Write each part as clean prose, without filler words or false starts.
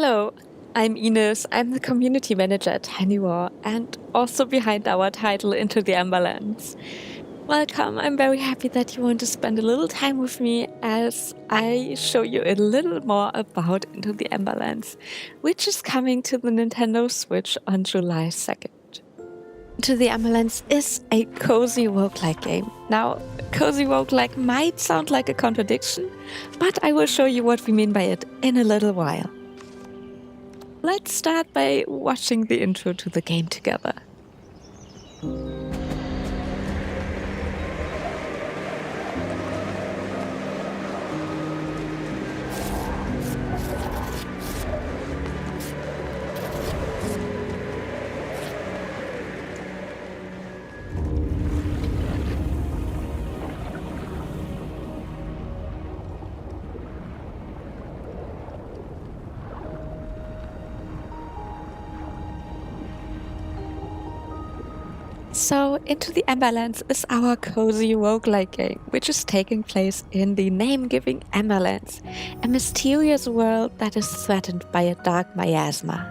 Hello, I'm Ines. I'm the community manager at Honeywar and also behind our title Into the Emberlands. Welcome, I'm very happy that you want to spend a little time with me as I show you a little more about Into the Emberlands, which is coming to the Nintendo Switch on July 2nd. Into the Emberlands is a cozy roguelike game. Now, cozy roguelike might sound like a contradiction, but I will show you what we mean by it in a little while. Let's start by watching the intro to the game together. So, Into the Emberlands is our cozy roguelike game, which is taking place in the name-giving Emberlands, a mysterious world that is threatened by a dark miasma.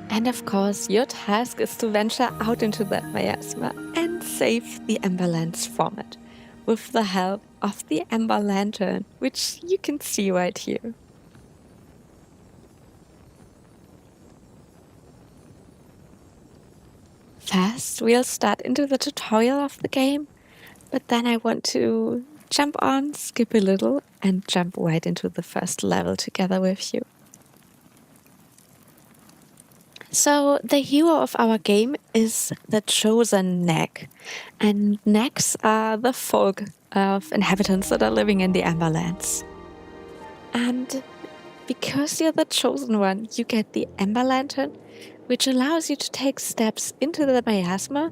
And of course, your task is to venture out into that miasma and save the Emberlands from it, with the help of the Ember Lantern, which you can see right here. First, we'll start into the tutorial of the game, but then I want to jump on, skip a little, and jump right into the first level together with you. So, the hero of our game is the chosen Knack, and Knacks are the folk of inhabitants that are living in the Emberlands. And because you're the chosen one, you get the Ember Lantern, which allows you to take steps into the miasma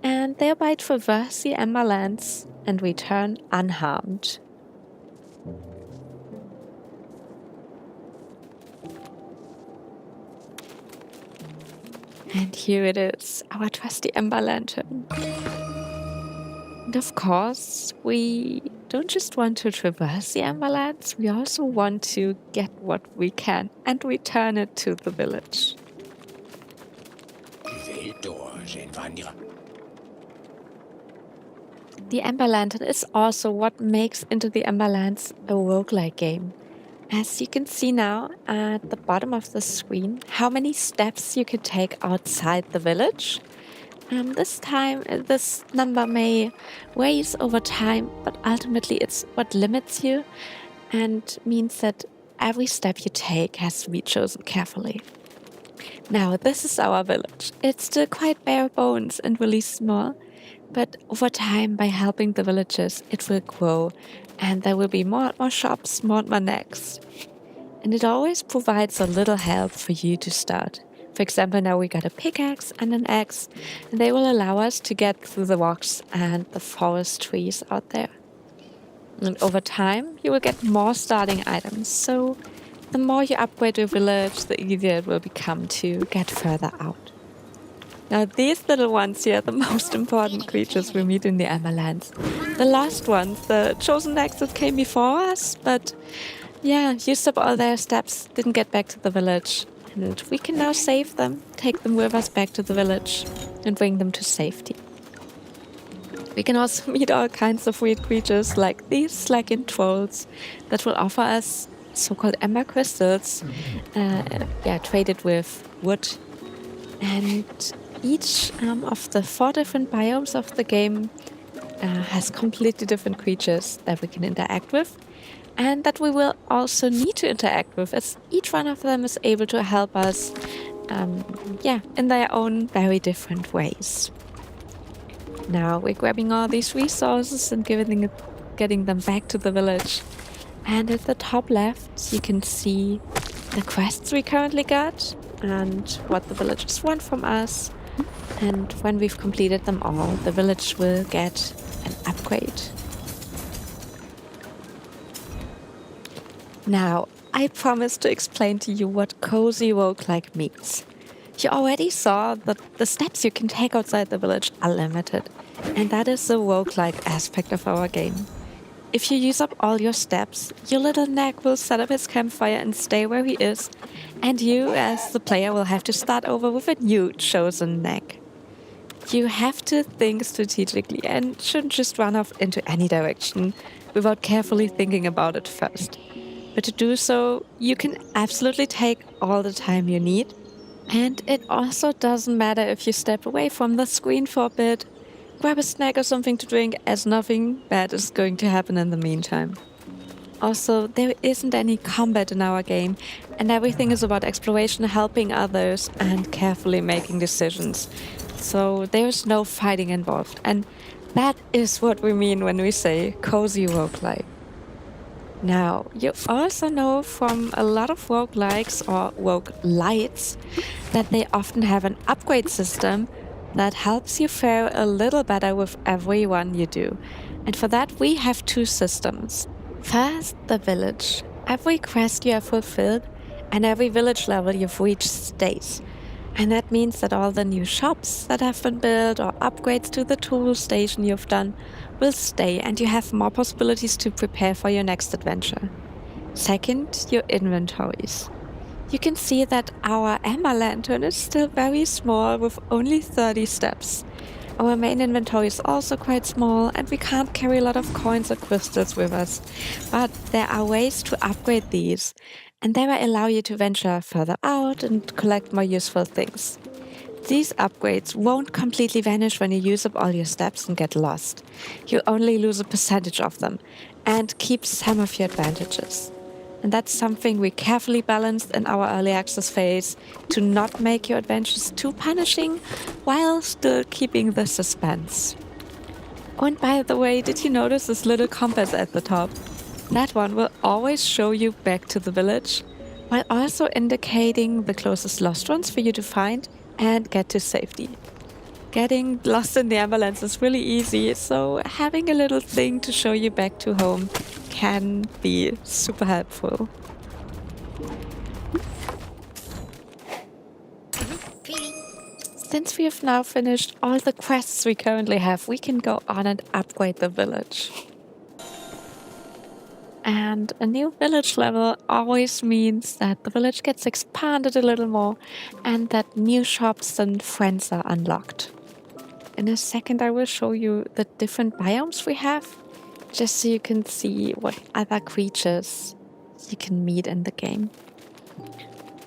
and thereby traverse the Emberlands and return unharmed. And here it is, our trusty Ember Lantern. And of course, we don't just want to traverse the Emberlands, we also want to get what we can and return it to the village. The Ember Lantern is also what makes Into the Emberlands a roguelike game. As you can see now at the bottom of the screen, how many steps you can take outside the village. This number may rise over time, but ultimately it's what limits you and means that every step you take has to be chosen carefully. Now, this is our village. It's still quite bare bones and really small, but over time, by helping the villagers, it will grow and there will be more shops, more Knacks. And it always provides a little help for you to start. For example, now we got a pickaxe and an axe, and they will allow us to get through the rocks and the forest trees out there. And over time, you will get more starting items, so the more you upgrade your village, the easier it will become to get further out. Now, these little ones here are the most important creatures we meet in the Emberlands. The last ones, the chosen Knacks that came before us, but yeah, used up all their steps, didn't get back to the village. And we can now save them, take them with us back to the village, and bring them to safety. We can also meet all kinds of weird creatures like these Slack-in trolls that will offer us so-called ember crystals, traded with wood. And each of the 4 different biomes of the game has completely different creatures that we can interact with, and that we will also need to interact with, as each one of them is able to help us in their own very different ways. Now we're grabbing all these resources and getting them back to the village. And at the top left, you can see the quests we currently got and what the villagers want from us. And when we've completed them all, the village will get an upgrade. Now, I promised to explain to you what cozy roguelike means. You already saw that the steps you can take outside the village are limited, and that is the roguelike aspect of our game. if you use up all your steps, your little Knack will set up his campfire and stay where he is, and you, as the player, will have to start over with a new chosen Knack. You have to think strategically and shouldn't just run off into any direction without carefully thinking about it first. But to do so, you can absolutely take all the time you need. And it also doesn't matter if you step away from the screen for a bit, grab a snack or something to drink, as nothing bad is going to happen in the meantime. Also, there isn't any combat in our game, and everything is about exploration, helping others, and carefully making decisions. So there's no fighting involved, and that is what we mean when we say cozy roguelike. Now, you also know from a lot of roguelikes or rogue-lites that they often have an upgrade system that helps you fare a little better with every one you do. And for that, we have two systems. First, the village. Every quest you have fulfilled and every village level you've reached stays. And that means that all the new shops that have been built or upgrades to the tool station you've done will stay, and you have more possibilities to prepare for your next adventure. Second, your inventories. You can see that our ember lantern is still very small with only 30 steps. Our main inventory is also quite small, and we can't carry a lot of coins or crystals with us. But there are ways to upgrade these, and they will allow you to venture further out and collect more useful things. These upgrades won't completely vanish when you use up all your steps and get lost. You only lose a percentage of them and keep some of your advantages. And that's something we carefully balanced in our early access phase to not make your adventures too punishing while still keeping the suspense. Oh, and by the way, did you notice this little compass at the top? That one will always show you back to the village, while also indicating the closest lost ones for you to find and get to safety. Getting lost in the Emberlands is really easy, so having a little thing to show you back to home can be super helpful. Since we have now finished all the quests we currently have, we can go on and upgrade the village. And a new village level always means that the village gets expanded a little more and that new shops and friends are unlocked. In a second, I will show you the different biomes we have, just so you can see what other creatures you can meet in the game.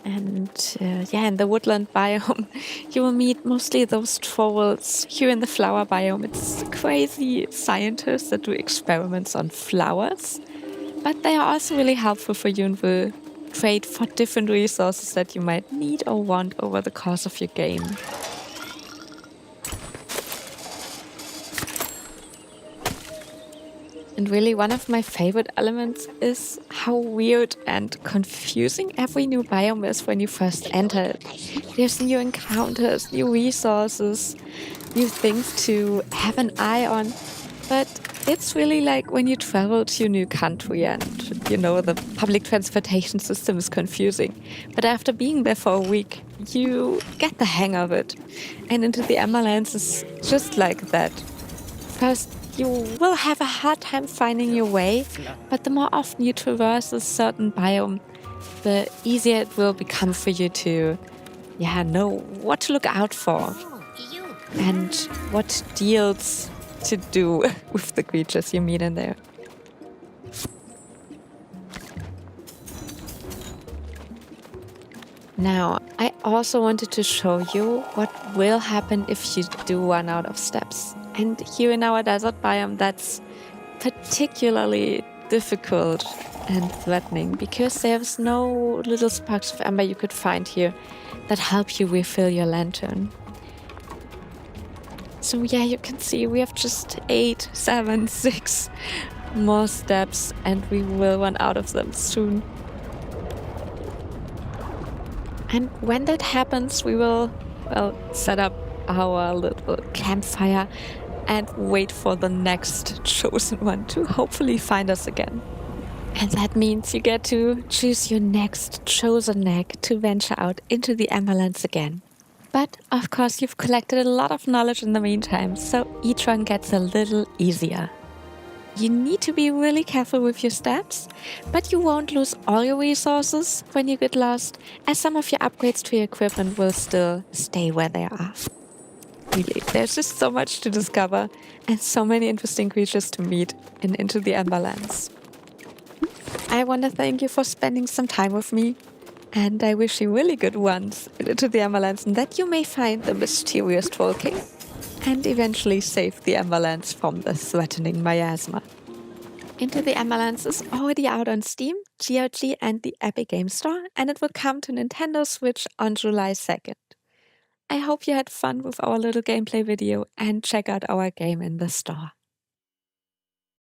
And in the woodland biome, you will meet mostly those trolls. Here in the flower biome, it's crazy scientists that do experiments on flowers. But they are also really helpful for you and will trade for different resources that you might need or want over the course of your game. And really, one of my favorite elements is how weird and confusing every new biome is when you first enter it. There's new encounters, new resources, new things to have an eye on. But it's really like when you travel to a new country and, the public transportation system is confusing. But after being there for a week, you get the hang of it. And Into the Emberlands is just like that. First, you will have a hard time finding your way, but the more often you traverse a certain biome, the easier it will become for you to know what to look out for and what deals to do with the creatures you meet in there. Now, I also wanted to show you what will happen if you do run out of steps. And here in our desert biome, that's particularly difficult and threatening because there's no little sparks of ember you could find here that help you refill your lantern. So you can see we have just 8, 7, 6 more steps and we will run out of them soon. And when that happens, we will, set up our little campfire and wait for the next chosen one to hopefully find us again. And that means you get to choose your next chosen Knack to venture out into the Emberlands again. But of course you've collected a lot of knowledge in the meantime, so each one gets a little easier. You need to be really careful with your steps, but you won't lose all your resources when you get lost, as some of your upgrades to your equipment will still stay where they are. Really, there's just so much to discover and so many interesting creatures to meet Into the Emberlands. I want to thank you for spending some time with me, and I wish you really good ones Into the Emberlands, and that you may find the mysterious Troll King and eventually save the Emberlands from the threatening Miasma. Into the Emberlands is already out on Steam, GOG, and the Epic Game Store, and it will come to Nintendo Switch on July 2nd. I hope you had fun with our little gameplay video and check out our game in the store.